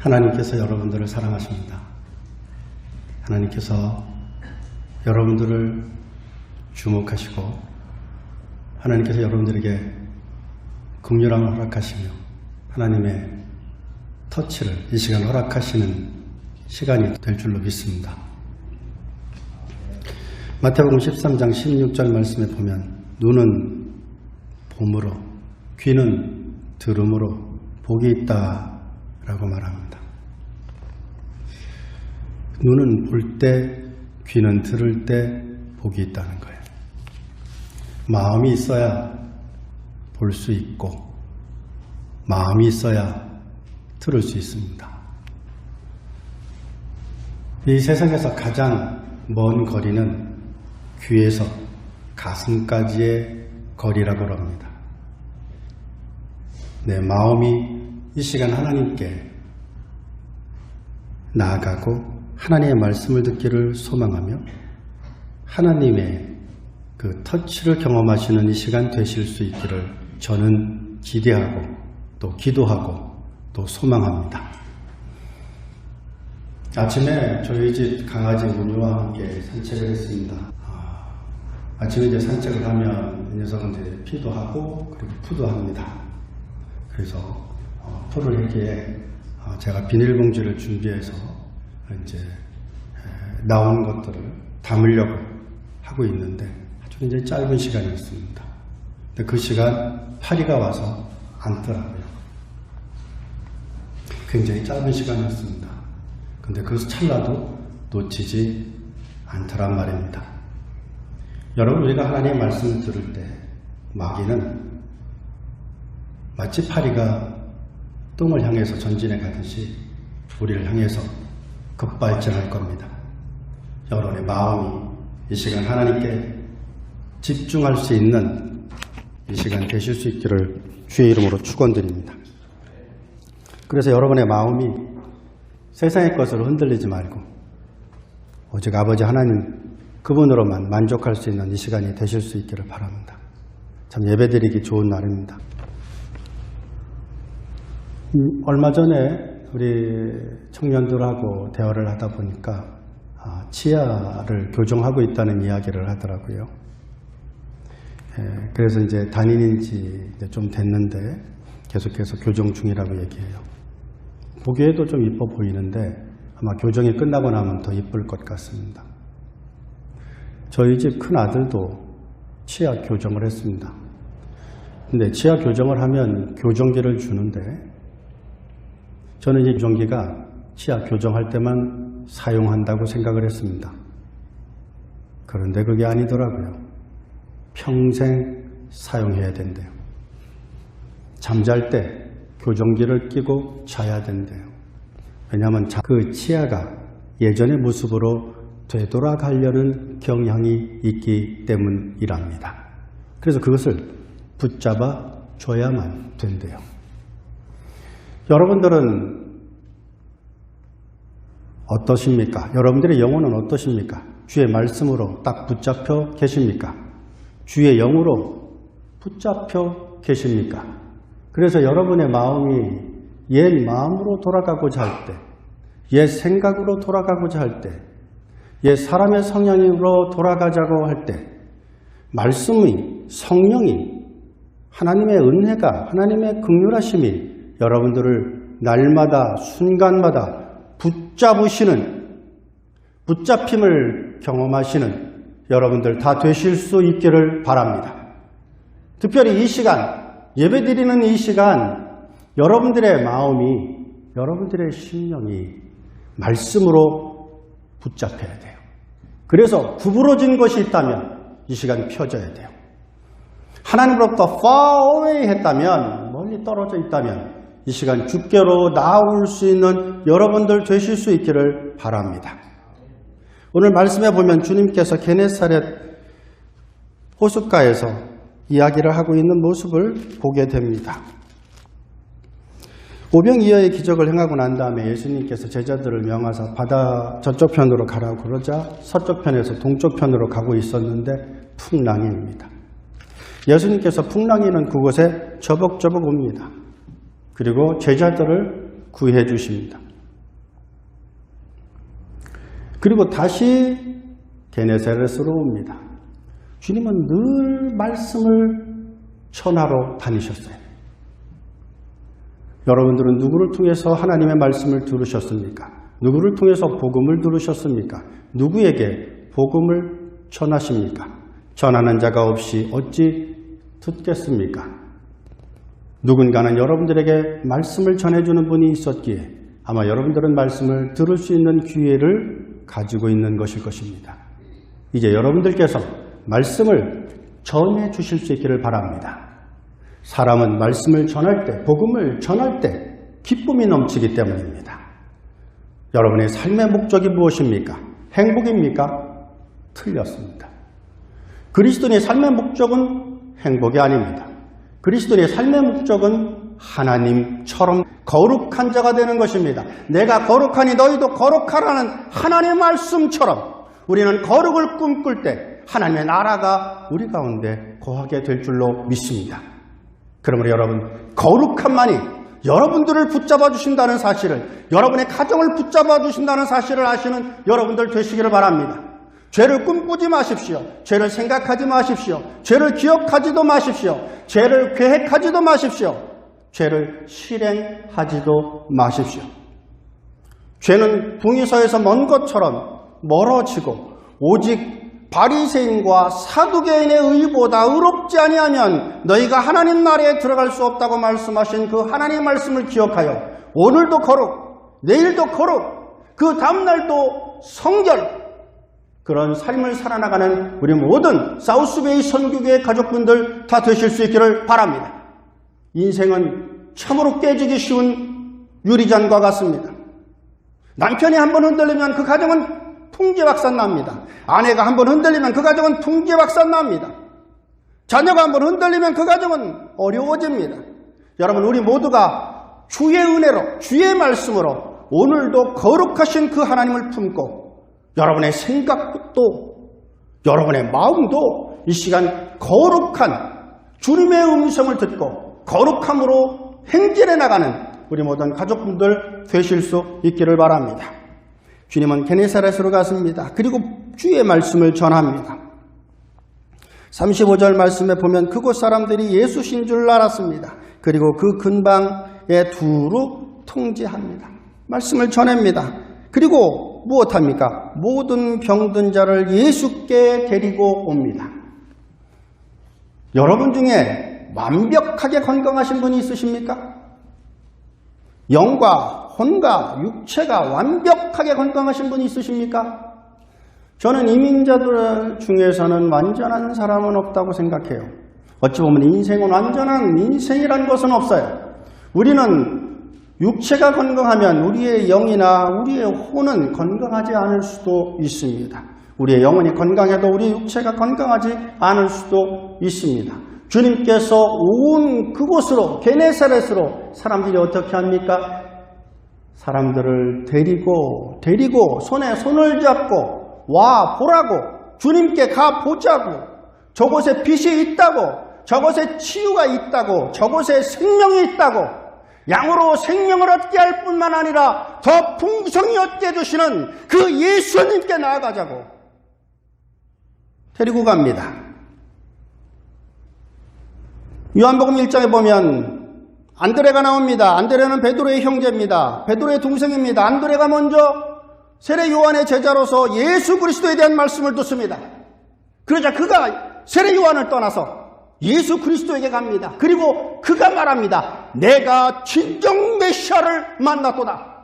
하나님께서 여러분들을 사랑하십니다. 하나님께서 여러분들을 주목하시고 하나님께서 여러분들에게 긍휼함을 허락하시며 하나님의 터치를 이 시간 허락하시는 시간이 될 줄로 믿습니다. 마태복음 13장 16절 말씀에 보면 눈은 봄으로 귀는 들음으로 복이 있다 라고 말합니다. 눈은 볼 때, 귀는 들을 때 복이 있다는 거예요. 마음이 있어야 볼 수 있고 마음이 있어야 들을 수 있습니다. 이 세상에서 가장 먼 거리는 귀에서 가슴까지의 거리라고 합니다. 내 마음이 이 시간 하나님께 나아가고 하나님의 말씀을 듣기를 소망하며 하나님의 그 터치를 경험하시는 이 시간 되실 수 있기를 저는 기대하고 또 기도하고 또 소망합니다. 아침에 저희 집 강아지 문유와 함께 산책을 했습니다. 아침에 이제 산책을 하면 이 녀석은 이제 피도 하고 그리고 푸도 합니다. 그래서 푸를 이렇게 제가 비닐봉지를 준비해서 이제 나온 것들을 담으려고 하고 있는데 아주 굉장히 짧은 시간이었습니다. 근데 그 시간 파리가 와서 앉더라고요. 굉장히 짧은 시간이었습니다. 근데 그 찰나도 놓치지 않더란 말입니다. 여러분, 우리가 하나님의 말씀을 들을 때 마귀는 마치 파리가 똥을 향해서 전진해 가듯이 우리를 향해서 급발진할 겁니다. 여러분의 마음이 이 시간 하나님께 집중할 수 있는 이 시간 되실 수 있기를 주의 이름으로 축원드립니다. 그래서 여러분의 마음이 세상의 것으로 흔들리지 말고 오직 아버지 하나님 그분으로만 만족할 수 있는 이 시간이 되실 수 있기를 바랍니다. 참 예배드리기 좋은 날입니다. 얼마 전에 우리 청년들하고 대화를 하다 보니까 치아를 교정하고 있다는 이야기를 하더라고요. 그래서 이제 단인인 지 좀 됐는데 계속해서 교정 중이라고 얘기해요. 보기에도 좀 이뻐 보이는데 아마 교정이 끝나고 나면 더 이쁠 것 같습니다. 저희 집 큰 아들도 치아 교정을 했습니다. 근데 치아 교정을 하면 교정기를 주는데 저는 이 교정기가 치아 교정할 때만 사용한다고 생각을 했습니다. 그런데 그게 아니더라고요. 평생 사용해야 된대요. 잠잘 때 교정기를 끼고 자야 된대요. 왜냐하면 그 치아가 예전의 모습으로 되돌아가려는 경향이 있기 때문이랍니다. 그래서 그것을 붙잡아 줘야만 된대요. 여러분들은 어떠십니까? 여러분들의 영혼은 어떠십니까? 주의 말씀으로 딱 붙잡혀 계십니까? 주의 영으로 붙잡혀 계십니까? 그래서 여러분의 마음이 옛 마음으로 돌아가고자 할 때, 옛 생각으로 돌아가고자 할 때, 옛 사람의 성향으로 돌아가자고 할 때 말씀이, 성령이, 하나님의 은혜가, 하나님의 긍휼하심이 여러분들을 날마다 순간마다 붙잡힘을 경험하시는 여러분들 다 되실 수 있기를 바랍니다. 특별히 이 시간, 예배드리는 이 시간 여러분들의 마음이, 여러분들의 심령이 말씀으로 붙잡혀야 돼요. 그래서 구부러진 것이 있다면 이 시간 펴져야 돼요. 하나님으로부터 far away 했다면, 멀리 떨어져 있다면 이 시간 주께로 나올 수 있는 여러분들 되실 수 있기를 바랍니다. 오늘 말씀에 보면 주님께서 게네사렛 호숫가에서 이야기를 하고 있는 모습을 보게 됩니다. 오병이어의 기적을 행하고 난 다음에 예수님께서 제자들을 명하사 바다 저쪽 편으로 가라고 그러자 서쪽 편에서 동쪽 편으로 가고 있었는데 풍랑이 옵니다. 예수님께서 풍랑이는 그곳에 저벅저벅 옵니다. 그리고 제자들을 구해 주십니다. 그리고 다시 게네사렛으로 옵니다. 주님은 늘 말씀을 전하러 다니셨어요. 여러분들은 누구를 통해서 하나님의 말씀을 들으셨습니까? 누구를 통해서 복음을 들으셨습니까? 누구에게 복음을 전하십니까? 전하는 자가 없이 어찌 듣겠습니까? 누군가는 여러분들에게 말씀을 전해주는 분이 있었기에 아마 여러분들은 말씀을 들을 수 있는 기회를 가지고 있는 것일 것입니다. 이제 여러분들께서 말씀을 전해 주실 수 있기를 바랍니다. 사람은 말씀을 전할 때, 복음을 전할 때 기쁨이 넘치기 때문입니다. 여러분의 삶의 목적이 무엇입니까? 행복입니까? 틀렸습니다. 그리스도인의 삶의 목적은 행복이 아닙니다. 그리스도인의 삶의 목적은 하나님처럼 거룩한 자가 되는 것입니다. 내가 거룩하니 너희도 거룩하라는 하나님의 말씀처럼 우리는 거룩을 꿈꿀 때 하나님의 나라가 우리 가운데 거하게 될 줄로 믿습니다. 그러므로 여러분, 거룩함만이 여러분들을 붙잡아 주신다는 사실을, 여러분의 가정을 붙잡아 주신다는 사실을 아시는 여러분들 되시기를 바랍니다. 죄를 꿈꾸지 마십시오. 죄를 생각하지 마십시오. 죄를 기억하지도 마십시오. 죄를 계획하지도 마십시오. 죄를 실행하지도 마십시오. 죄는 동의서에서 먼 것처럼 멀어지고 오직 바리새인과 사두개인의 의보다 의롭지 아니하면 너희가 하나님 나라에 들어갈 수 없다고 말씀하신 그 하나님의 말씀을 기억하여 오늘도 거룩, 내일도 거룩, 그 다음날도 성결, 그런 삶을 살아나가는 우리 모든 사우스베이 선교교회 가족분들 다 되실 수 있기를 바랍니다. 인생은 참으로 깨지기 쉬운 유리잔과 같습니다. 남편이 한번 흔들리면 그 가정은 풍지박산납니다. 아내가 한번 흔들리면 그 가정은 풍지박산납니다. 자녀가 한번 흔들리면 그 가정은 어려워집니다. 여러분, 우리 모두가 주의 은혜로, 주의 말씀으로 오늘도 거룩하신 그 하나님을 품고 여러분의 생각도, 여러분의 마음도 이 시간 거룩한 주님의 음성을 듣고 거룩함으로 행진해 나가는 우리 모든 가족분들 되실 수 있기를 바랍니다. 주님은 게네사렛으로 갔습니다. 그리고 주의 말씀을 전합니다. 35절 말씀에 보면 그곳 사람들이 예수신 줄 알았습니다. 그리고 그 근방에 두루 통제합니다. 말씀을 전합니다. 그리고 무엇합니까? 모든 병든 자를 예수께 데리고 옵니다. 여러분 중에 완벽하게 건강하신 분이 있으십니까? 영과 혼과 육체가 완벽하게 건강하신 분이 있으십니까? 저는 이민자들 중에서는 완전한 사람은 없다고 생각해요. 어찌 보면 인생은 완전한 인생이라는 것은 없어요. 우리는 육체가 건강하면 우리의 영이나 우리의 혼은 건강하지 않을 수도 있습니다. 우리의 영혼이 건강해도 우리 육체가 건강하지 않을 수도 있습니다. 주님께서 온 그곳으로, 게네사렛으로 사람들이 어떻게 합니까? 사람들을 데리고 손에 손을 잡고 와 보라고, 주님께 가 보자고, 저곳에 빛이 있다고, 저곳에 치유가 있다고, 저곳에 생명이 있다고, 양으로 생명을 얻게 할 뿐만 아니라 더 풍성히 얻게 해주시는 그 예수님께 나아가자고 데리고 갑니다. 요한복음 1장에 보면 안드레가 나옵니다. 안드레는 베드로의 형제입니다. 베드로의 동생입니다. 안드레가 먼저 세례 요한의 제자로서 예수 그리스도에 대한 말씀을 듣습니다. 그러자 그가 세례 요한을 떠나서 예수 그리스도에게 갑니다. 그리고 그가 말합니다. 내가 진정 메시아를 만났도다.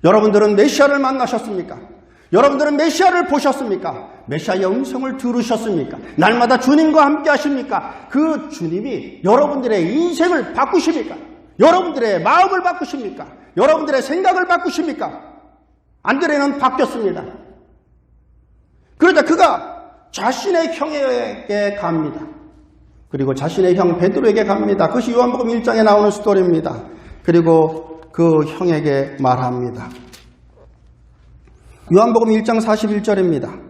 여러분들은 메시아를 만나셨습니까? 여러분들은 메시아를 보셨습니까? 메시아의 음성을 들으셨습니까? 날마다 주님과 함께 하십니까? 그 주님이 여러분들의 인생을 바꾸십니까? 여러분들의 마음을 바꾸십니까? 여러분들의 생각을 바꾸십니까? 안드레는 바뀌었습니다. 그러자 그가 자신의 형에게 갑니다. 그리고 자신의 형 베드로에게 갑니다. 그것이 요한복음 1장에 나오는 스토리입니다. 그리고 그 형에게 말합니다. 요한복음 1장 41절입니다.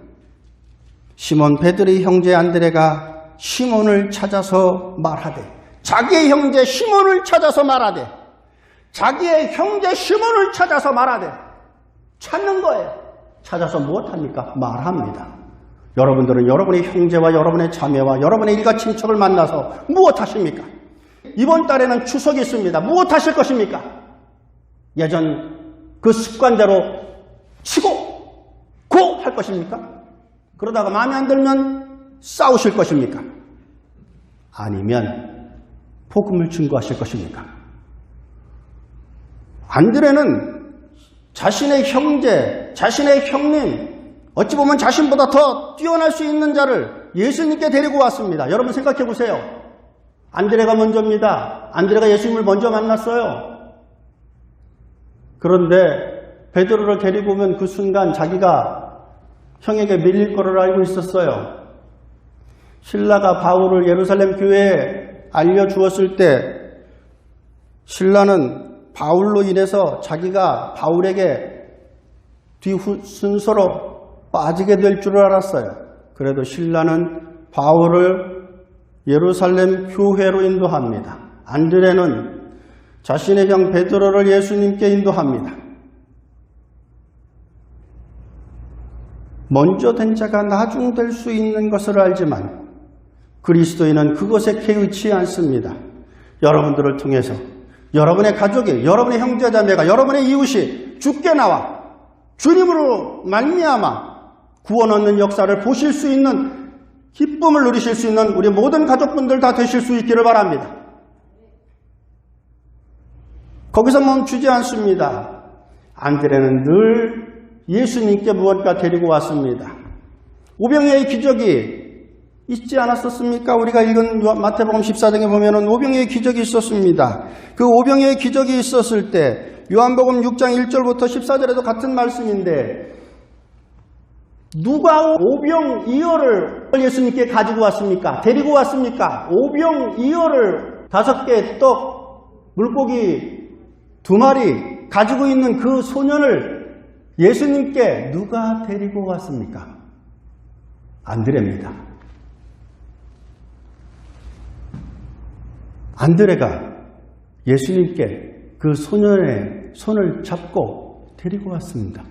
시몬 베드로의 형제 안드레가 시몬을 찾아서 말하되, 자기의 형제 시몬을 찾아서 말하되, 자기의 형제 시몬을 찾아서 말하되, 찾는 거예요. 찾아서 무엇합니까? 말합니다. 여러분들은 여러분의 형제와 여러분의 자매와 여러분의 일가 친척을 만나서 무엇하십니까? 이번 달에는 추석이 있습니다. 무엇하실 것입니까? 예전 그 습관대로 치고 고 할 것입니까? 그러다가 마음에 안 들면 싸우실 것입니까? 아니면 복음을 증거하실 것입니까? 안드레는 자신의 형제, 자신의 형님, 어찌 보면 자신보다 더 뛰어날 수 있는 자를 예수님께 데리고 왔습니다. 여러분 생각해 보세요. 안드레가 먼저입니다. 안드레가 예수님을 먼저 만났어요. 그런데 베드로를 데리고 오면 그 순간 자기가 형에게 밀릴 거를 알고 있었어요. 신라가 바울을 예루살렘 교회에 알려주었을 때 신라는 바울로 인해서 자기가 바울에게 뒤순서로 빠지게 될 줄 알았어요. 그래도 신라는 바울을 예루살렘 교회로 인도합니다. 안드레는 자신의 형 베드로를 예수님께 인도합니다. 먼저 된 자가 나중 될 수 있는 것을 알지만 그리스도인은 그것에 개의치 않습니다. 여러분들을 통해서 여러분의 가족이, 여러분의 형제자매가, 여러분의 이웃이 주께 나와 주님으로 말미암아 구원 얻는 역사를 보실 수 있는 기쁨을 누리실 수 있는 우리 모든 가족분들 다 되실 수 있기를 바랍니다. 거기서 멈추지 않습니다. 안드레는 늘 예수님께 무언가 데리고 왔습니다. 오병이어의 기적이 있지 않았었습니까? 우리가 읽은 마태복음 14장에 보면은 오병이어의 기적이 있었습니다. 그 오병이어의 기적이 있었을 때 요한복음 6장 1절부터 14절에도 같은 말씀인데 누가 오병이어를 예수님께 가지고 왔습니까? 데리고 왔습니까? 오병이어를 5개의 떡, 물고기 2마리 가지고 있는 그 소년을 예수님께 누가 데리고 왔습니까? 안드레입니다. 안드레가 예수님께 그 소년의 손을 잡고 데리고 왔습니다.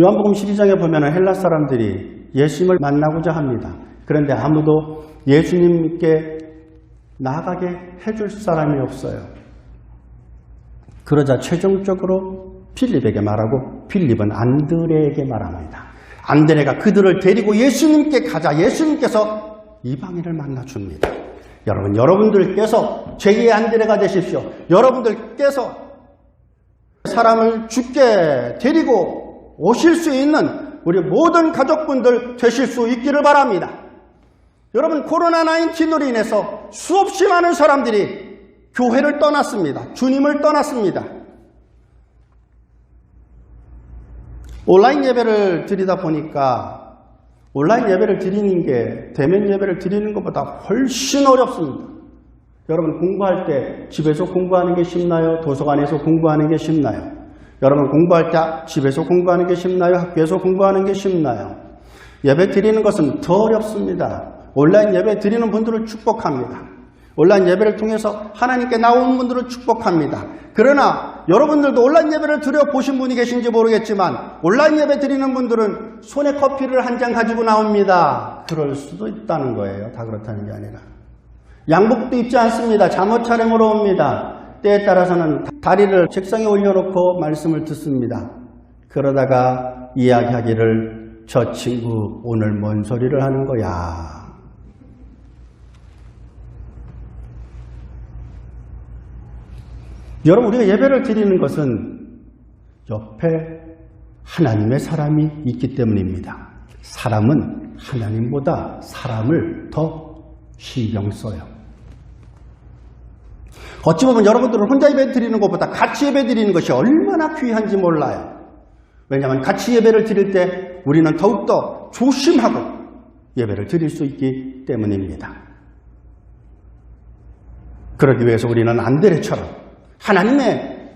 요한복음 12장에 보면 헬라 사람들이 예수님을 만나고자 합니다. 그런데 아무도 예수님께 나아가게 해줄 사람이 없어요. 그러자 최종적으로 필립에게 말하고 필립은 안드레에게 말합니다. 안드레가 그들을 데리고 예수님께 가자. 예수님께서 이방인을 만나줍니다. 여러분, 여러분들께서 제2의 안드레가 되십시오. 여러분들께서 사람을 주께 데리고 오실 수 있는 우리 모든 가족분들 되실 수 있기를 바랍니다. 여러분, 코로나19로 인해서 수없이 많은 사람들이 교회를 떠났습니다. 주님을 떠났습니다. 온라인 예배를 드리다 보니까 온라인 예배를 드리는 게 대면 예배를 드리는 것보다 훨씬 어렵습니다. 여러분, 공부할 때 집에서 공부하는 게 쉽나요? 도서관에서 공부하는 게 쉽나요? 여러분, 공부할 때 집에서 공부하는 게 쉽나요? 학교에서 공부하는 게 쉽나요? 예배 드리는 것은 더 어렵습니다. 온라인 예배 드리는 분들을 축복합니다. 온라인 예배를 통해서 하나님께 나오는 분들을 축복합니다. 그러나 여러분들도 온라인 예배를 드려보신 분이 계신지 모르겠지만 온라인 예배 드리는 분들은 손에 커피를 한 잔 가지고 나옵니다. 그럴 수도 있다는 거예요. 다 그렇다는 게 아니라. 양복도 입지 않습니다. 잠옷 차림으로 옵니다. 때에 따라서는 다리를 책상에 올려놓고 말씀을 듣습니다. 그러다가 이야기하기를 저 친구 오늘 뭔 소리를 하는 거야. 여러분, 우리가 예배를 드리는 것은 옆에 하나님의 사람이 있기 때문입니다. 사람은 하나님보다 사람을 더 신경 써요. 어찌 보면 여러분들은 혼자 예배 드리는 것보다 같이 예배 드리는 것이 얼마나 귀한지 몰라요. 왜냐하면 같이 예배를 드릴 때 우리는 더욱더 조심하고 예배를 드릴 수 있기 때문입니다. 그러기 위해서 우리는 안드레처럼 하나님의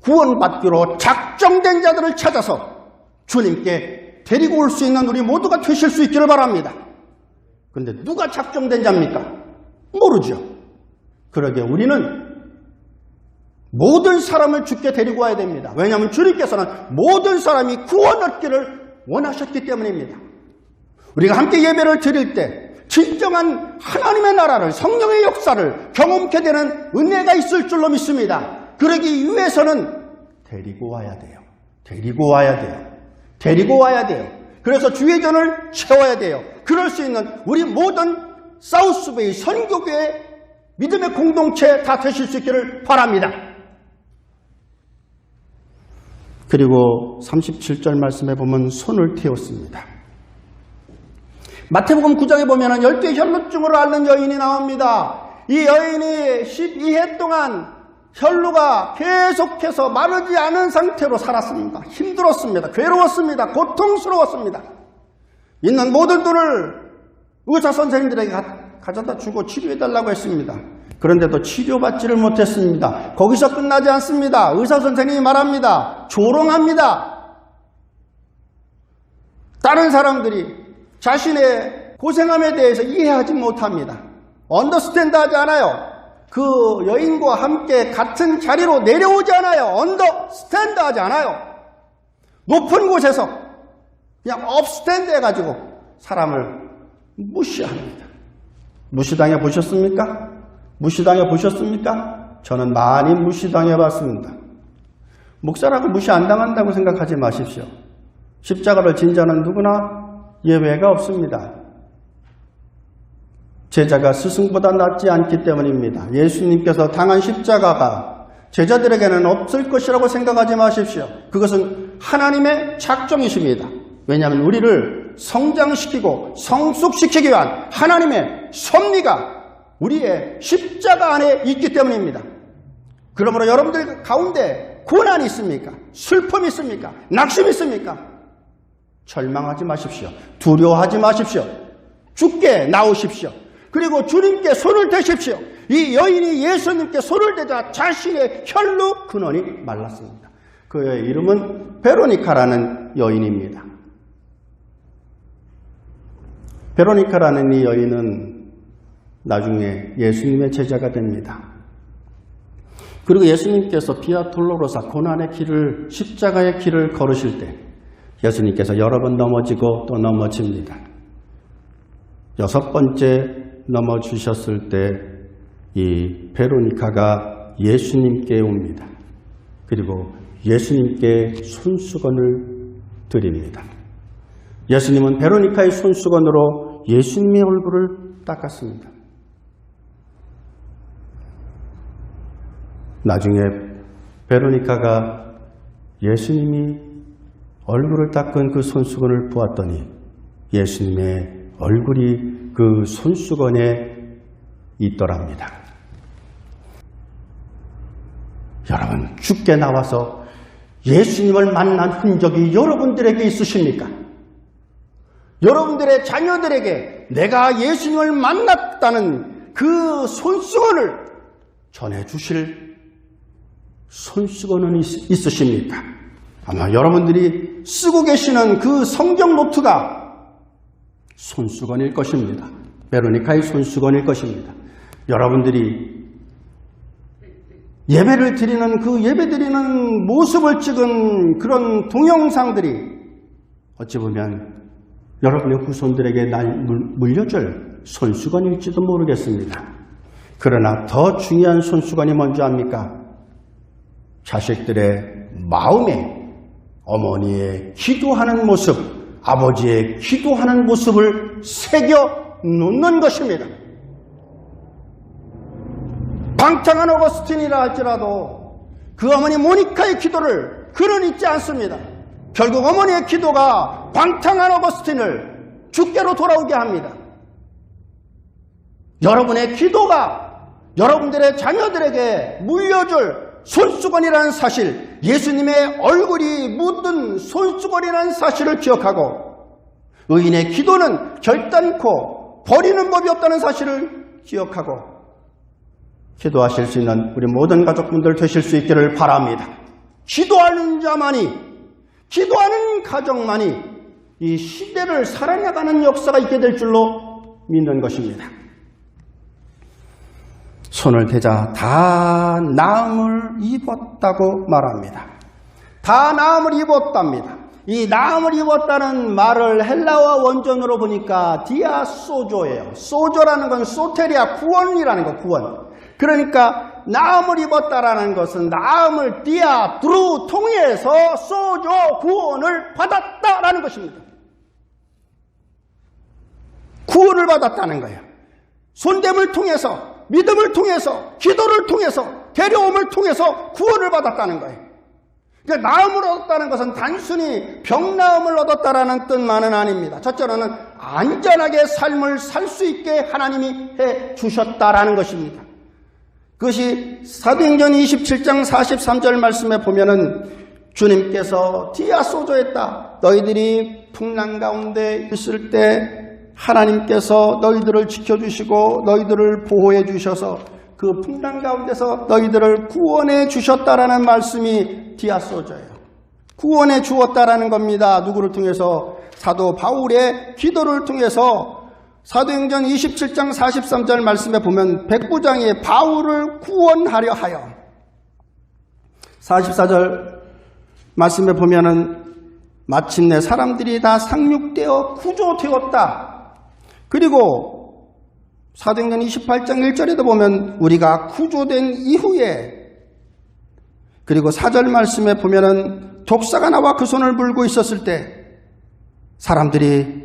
구원받기로 작정된 자들을 찾아서 주님께 데리고 올 수 있는 우리 모두가 되실 수 있기를 바랍니다. 그런데 누가 작정된 자입니까? 모르죠. 그러기에 우리는 모든 사람을 주께 데리고 와야 됩니다. 왜냐하면 주님께서는 모든 사람이 구원 얻기를 원하셨기 때문입니다. 우리가 함께 예배를 드릴 때 진정한 하나님의 나라를, 성령의 역사를 경험케 되는 은혜가 있을 줄로 믿습니다. 그러기 위해서는 데리고 와야 돼요. 데리고 와야 돼요. 데리고 와야 돼요. 그래서 주의전을 채워야 돼요. 그럴 수 있는 우리 모든 사우스베이 선교교회 믿음의 공동체 다 되실 수 있기를 바랍니다. 그리고 37절 말씀에 보면 손을 틔웠습니다. 마태복음 9장에 보면 12 혈루증으로 앓는 여인이 나옵니다. 이 여인이 12해 동안 혈루가 계속해서 마르지 않은 상태로 살았습니다. 힘들었습니다. 괴로웠습니다. 고통스러웠습니다. 있는 모든 돈을 의사 선생님들에게 가져다 주고 치료해달라고 했습니다. 그런데도 치료받지를 못했습니다. 거기서 끝나지 않습니다. 의사 선생님이 말합니다. 조롱합니다. 다른 사람들이 자신의 고생함에 대해서 이해하지 못합니다. 언더스탠드하지 않아요. 그 여인과 함께 같은 자리로 내려오지 않아요. 언더스탠드하지 않아요. 높은 곳에서 그냥 업스탠드 해가지고 사람을 무시합니다. 무시당해 보셨습니까? 무시당해 보셨습니까? 저는 많이 무시당해 봤습니다. 목사라고 무시 안 당한다고 생각하지 마십시오. 십자가를 진 자는 누구나 예외가 없습니다. 제자가 스승보다 낫지 않기 때문입니다. 예수님께서 당한 십자가가 제자들에게는 없을 것이라고 생각하지 마십시오. 그것은 하나님의 작정이십니다. 왜냐하면 우리를 성장시키고 성숙시키기 위한 하나님의 섭리가 우리의 십자가 안에 있기 때문입니다. 그러므로 여러분들 가운데 고난이 있습니까? 슬픔이 있습니까? 낙심이 있습니까? 절망하지 마십시오. 두려워하지 마십시오. 주께 나오십시오. 그리고 주님께 손을 대십시오. 이 여인이 예수님께 손을 대자 자신의 혈루 근원이 말랐습니다. 그의 이름은 베로니카라는 여인입니다. 베로니카라는 이 여인은 나중에 예수님의 제자가 됩니다. 그리고 예수님께서 비아 돌로로사 고난의 길을, 십자가의 길을 걸으실 때 예수님께서 여러 번 넘어지고 또 넘어집니다. 6번째 넘어지셨을 때 이 베로니카가 예수님께 옵니다. 그리고 예수님께 손수건을 드립니다. 예수님은 베로니카의 손수건으로 예수님의 얼굴을 닦았습니다. 나중에 베로니카가 예수님이 얼굴을 닦은 그 손수건을 보았더니 예수님의 얼굴이 그 손수건에 있더랍니다. 여러분, 주께 나와서 예수님을 만난 흔적이 여러분들에게 있으십니까? 여러분들의 자녀들에게 내가 예수님을 만났다는 그 손수건을 전해주실 손수건은 있으십니까? 아마 여러분들이 쓰고 계시는 그 성경 노트가 손수건일 것입니다. 베로니카의 손수건일 것입니다. 여러분들이 예배를 드리는 그 예배드리는 모습을 찍은 그런 동영상들이 어찌 보면 여러분의 후손들에게 물려줄 손수건일지도 모르겠습니다. 그러나 더 중요한 손수건이 뭔지 압니까? 자식들의 마음에 어머니의 기도하는 모습, 아버지의 기도하는 모습을 새겨 놓는 것입니다. 방탕한 어거스틴이라 할지라도 그 어머니 모니카의 기도를 그는 잊지 않습니다. 결국 어머니의 기도가 방탕한 어거스틴을 주께로 돌아오게 합니다. 여러분의 기도가 여러분들의 자녀들에게 물려줄 손수건이라는 사실, 예수님의 얼굴이 묻은 손수건이라는 사실을 기억하고 의인의 기도는 결단코 버리는 법이 없다는 사실을 기억하고 기도하실 수 있는 우리 모든 가족분들 되실 수 있기를 바랍니다. 기도하는 자만이, 기도하는 가정만이 이 시대를 살아나가는 역사가 있게 될 줄로 믿는 것입니다. 손을 대자 다 나음을 입었다고 말합니다. 다 나음을 입었답니다. 이 나음을 입었다는 말을 헬라어 원전으로 보니까 디아소조예요. 소조라는 건 소테리아, 구원이라는 거, 구원. 그러니까 나음을 입었다라는 것은 나음을 디아드루 통해서 소조, 구원을 받았다라는 것입니다. 구원을 받았다는 거예요. 손됨을 통해서, 믿음을 통해서, 기도를 통해서, 데려옴을 통해서 구원을 받았다는 거예요. 그러니까 나음을 얻었다는 것은 단순히 병나음을 얻었다라는 뜻만은 아닙니다. 첫째로는 안전하게 삶을 살 수 있게 하나님이 해 주셨다라는 것입니다. 그것이 사도행전 27장 43절 말씀에 보면은 주님께서 디아소조했다. 너희들이 풍랑 가운데 있을 때 하나님께서 너희들을 지켜주시고 너희들을 보호해 주셔서 그 풍랑 가운데서 너희들을 구원해 주셨다라는 말씀이 디아소조예요. 구원해 주었다라는 겁니다. 누구를 통해서? 사도 바울의 기도를 통해서. 사도행전 27장 43절 말씀에 보면 백부장이 바울을 구원하려 하여, 44절 말씀에 보면은 마침내 사람들이 다 상륙되어 구조되었다. 그리고 사도행전 28장 1절에도 보면 우리가 구조된 이후에, 그리고 4절 말씀에 보면은 독사가 나와 그 손을 물고 있었을 때 사람들이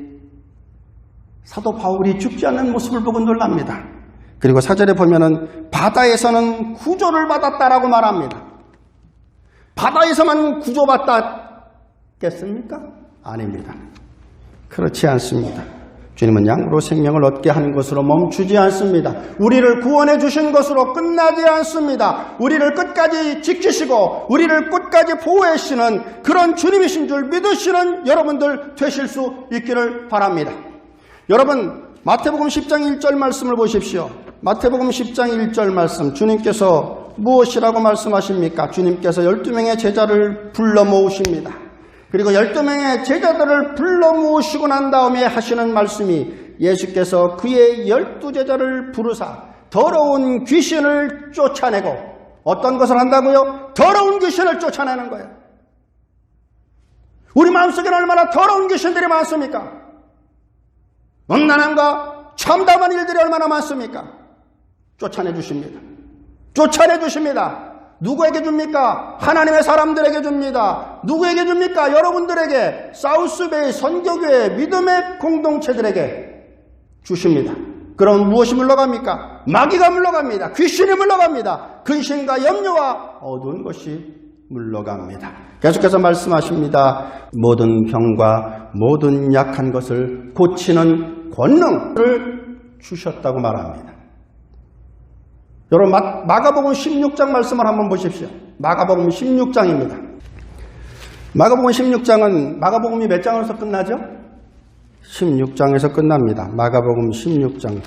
사도 바울이 죽지 않는 모습을 보고 놀랍니다. 그리고 4절에 보면은 바다에서는 구조를 받았다라고 말합니다. 바다에서만 구조받았겠습니까? 아닙니다. 그렇지 않습니다. 주님은 양으로 생명을 얻게 하는 것으로 멈추지 않습니다. 우리를 구원해 주신 것으로 끝나지 않습니다. 우리를 끝까지 지키시고 우리를 끝까지 보호해 주시는 그런 주님이신 줄 믿으시는 여러분들 되실 수 있기를 바랍니다. 여러분, 마태복음 10장 1절 말씀을 보십시오. 마태복음 10장 1절 말씀, 주님께서 무엇이라고 말씀하십니까? 주님께서 12명의 제자를 불러 모으십니다. 그리고 12명의 제자들을 불러 모으시고 난 다음에 하시는 말씀이, 예수께서 그의 12제자를 부르사 더러운 귀신을 쫓아내고, 어떤 것을 한다고요? 더러운 귀신을 쫓아내는 거예요. 우리 마음속에는 얼마나 더러운 귀신들이 많습니까? 음란함과 참담한 일들이 얼마나 많습니까? 쫓아내 주십니다. 쫓아내 주십니다. 누구에게 줍니까? 하나님의 사람들에게 줍니다. 누구에게 줍니까? 여러분들에게, 사우스베이 선교교회 믿음의 공동체들에게 주십니다. 그럼 무엇이 물러갑니까? 마귀가 물러갑니다. 귀신이 물러갑니다. 근심과 염려와 어두운 것이 물러갑니다. 계속해서 말씀하십니다. 모든 병과 모든 약한 것을 고치는 권능을 주셨다고 말합니다. 여러분, 마가복음 16장 말씀을 한번 보십시오. 마가복음 16장입니다. 마가복음 16장은 마가복음이 몇 장에서 끝나죠? 16장에서 끝납니다. 마가복음 16장.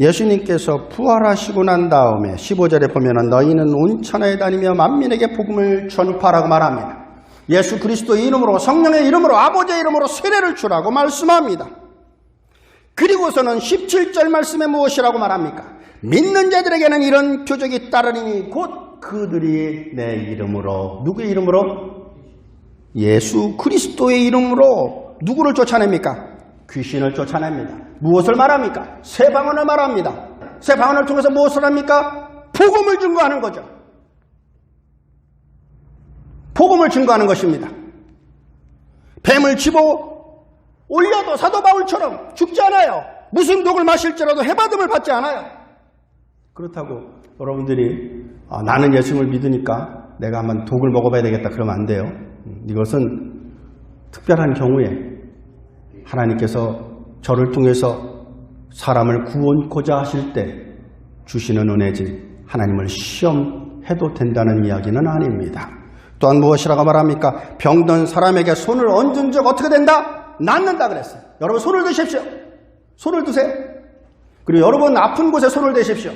예수님께서 부활하시고 난 다음에 15절에 보면 너희는 온 천하에 다니며 만민에게 복음을 전파라고 말합니다. 예수 그리스도의 이름으로, 성령의 이름으로, 아버지의 이름으로 세례를 주라고 말씀합니다. 그리고서는 17절 말씀에 무엇이라고 말합니까? 믿는 자들에게는 이런 표적이 따르리니 곧 그들이 내 이름으로, 누구의 이름으로? 예수 그리스도의 이름으로 누구를 쫓아냅니까? 귀신을 쫓아냅니다. 무엇을 말합니까? 새 방언을 말합니다. 새 방언을 통해서 무엇을 합니까? 복음을 증거하는 거죠. 복음을 증거하는 것입니다. 뱀을 집어 올려도 사도 바울처럼 죽지 않아요. 무슨 독을 마실지라도 해받음을 받지 않아요. 그렇다고 여러분들이 나는 예수님을 믿으니까 내가 한번 독을 먹어봐야 되겠다 그러면 안 돼요. 이것은 특별한 경우에 하나님께서 저를 통해서 사람을 구원코자 하실 때 주시는 은혜지 하나님을 시험해도 된다는 이야기는 아닙니다. 또한 무엇이라고 말합니까? 병든 사람에게 손을 얹은 적 어떻게 된다? 낫는다 그랬어요. 여러분 손을 드십시오. 손을 드세요. 그리고 여러분 아픈 곳에 손을 대십시오.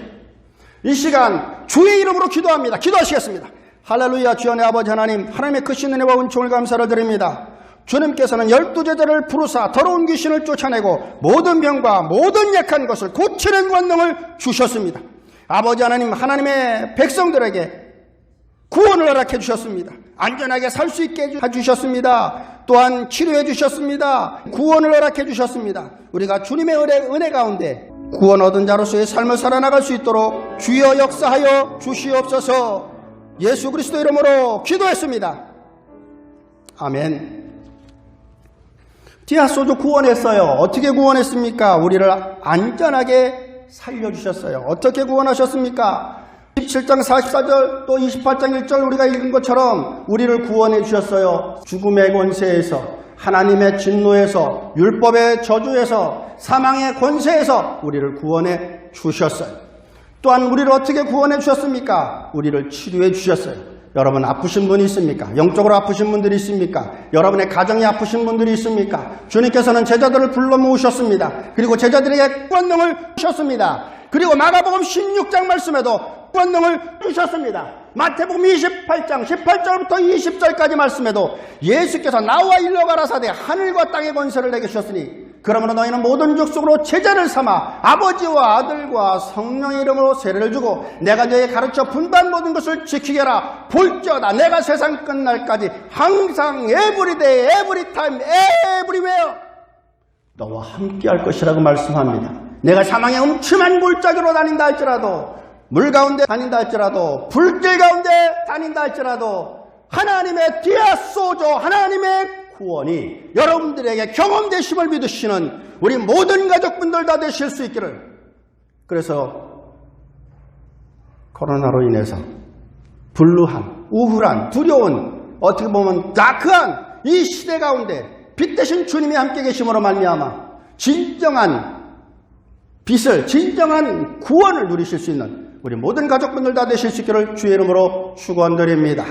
이 시간 주의 이름으로 기도합니다. 기도하시겠습니다. 할렐루야. 주여 내 아버지 하나님, 하나님의 크신 은혜와 은총을 감사를 드립니다. 주님께서는 12제자를 부르사 더러운 귀신을 쫓아내고 모든 병과 모든 약한 것을 고치는 권능을 주셨습니다. 아버지 하나님, 하나님의 백성들에게 구원을 허락해 주셨습니다. 안전하게 살 수 있게 해주셨습니다. 또한 치료해 주셨습니다. 구원을 허락해 주셨습니다. 우리가 주님의 은혜 가운데 구원 얻은 자로서의 삶을 살아나갈 수 있도록 주여 역사하여 주시옵소서. 예수 그리스도 이름으로 기도했습니다. 아멘. 디아소조 구원했어요. 어떻게 구원했습니까? 우리를 안전하게 살려주셨어요. 어떻게 구원하셨습니까? 17장 44절 또 28장 1절 우리가 읽은 것처럼 우리를 구원해 주셨어요. 죽음의 권세에서, 하나님의 진노에서, 율법의 저주에서, 사망의 권세에서 우리를 구원해 주셨어요. 또한 우리를 어떻게 구원해 주셨습니까? 우리를 치료해 주셨어요. 여러분 아프신 분이 있습니까? 영적으로 아프신 분들이 있습니까? 여러분의 가정이 아프신 분들이 있습니까? 주님께서는 제자들을 불러 모으셨습니다. 그리고 제자들에게 권능을 주셨습니다. 그리고 마가복음 16장 말씀에도 권능을 주셨습니다. 마태복음 28장 18절부터 20절까지 말씀에도 예수께서 나와 일러 가라사대 하늘과 땅의 권세를 내게 주셨으니 그러므로 너희는 모든 족속으로 제자를 삼아 아버지와 아들과 성령의 이름으로 세례를 주고 내가 너희에게 가르쳐 분반 모든 것을 지키게 하라. 볼지어다 내가 세상 끝날까지 항상 에브리데이 에브리타임 에브리웨어 너와 함께 할 것이라고 말씀합니다. 내가 사망의 음침한 골짜기로 다닌다 할지라도, 물 가운데 다닌다 할지라도, 불길 가운데 다닌다 할지라도 하나님의 디아소조, 하나님의 구원이 여러분들에게 경험되심을 믿으시는 우리 모든 가족분들 다 되실 수 있기를. 그래서 코로나로 인해서 불루한, 우울한, 두려운, 어떻게 보면 다크한 이 시대 가운데 빛 대신 주님이 함께 계심으로 말미암아 진정한 빛을, 진정한 구원을 누리실 수 있는 우리 모든 가족분들 다 되실 수 있기를 주의 이름으로 축원드립니다.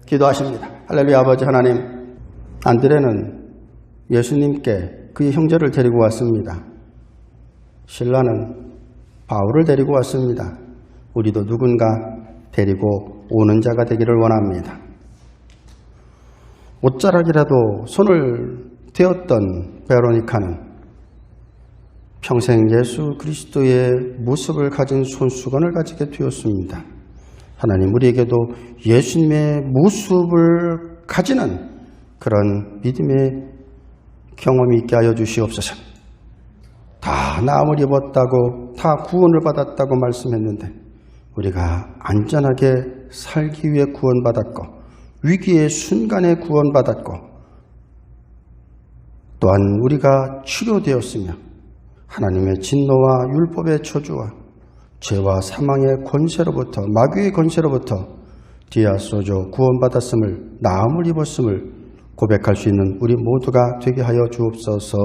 기도하십니다. 할렐루야. 아버지 하나님, 안드레는 예수님께 그의 형제를 데리고 왔습니다. 신라는 바울을 데리고 왔습니다. 우리도 누군가 데리고 오는 자가 되기를 원합니다. 옷자락이라도 손을 대었던 베로니카는 평생 예수 그리스도의 모습을 가진 손수건을 가지게 되었습니다. 하나님, 우리에게도 예수님의 모습을 가지는 그런 믿음의 경험이 있게 하여 주시옵소서. 다 나음을 입었다고, 다 구원을 받았다고 말씀했는데 우리가 안전하게 살기 위해 구원받았고, 위기의 순간에 구원받았고, 또한 우리가 치료되었으며 하나님의 진노와 율법의 저주와 죄와 사망의 권세로부터, 마귀의 권세로부터 디아소조 구원받았음을, 나음을 입었음을 고백할 수 있는 우리 모두가 되게 하여 주옵소서.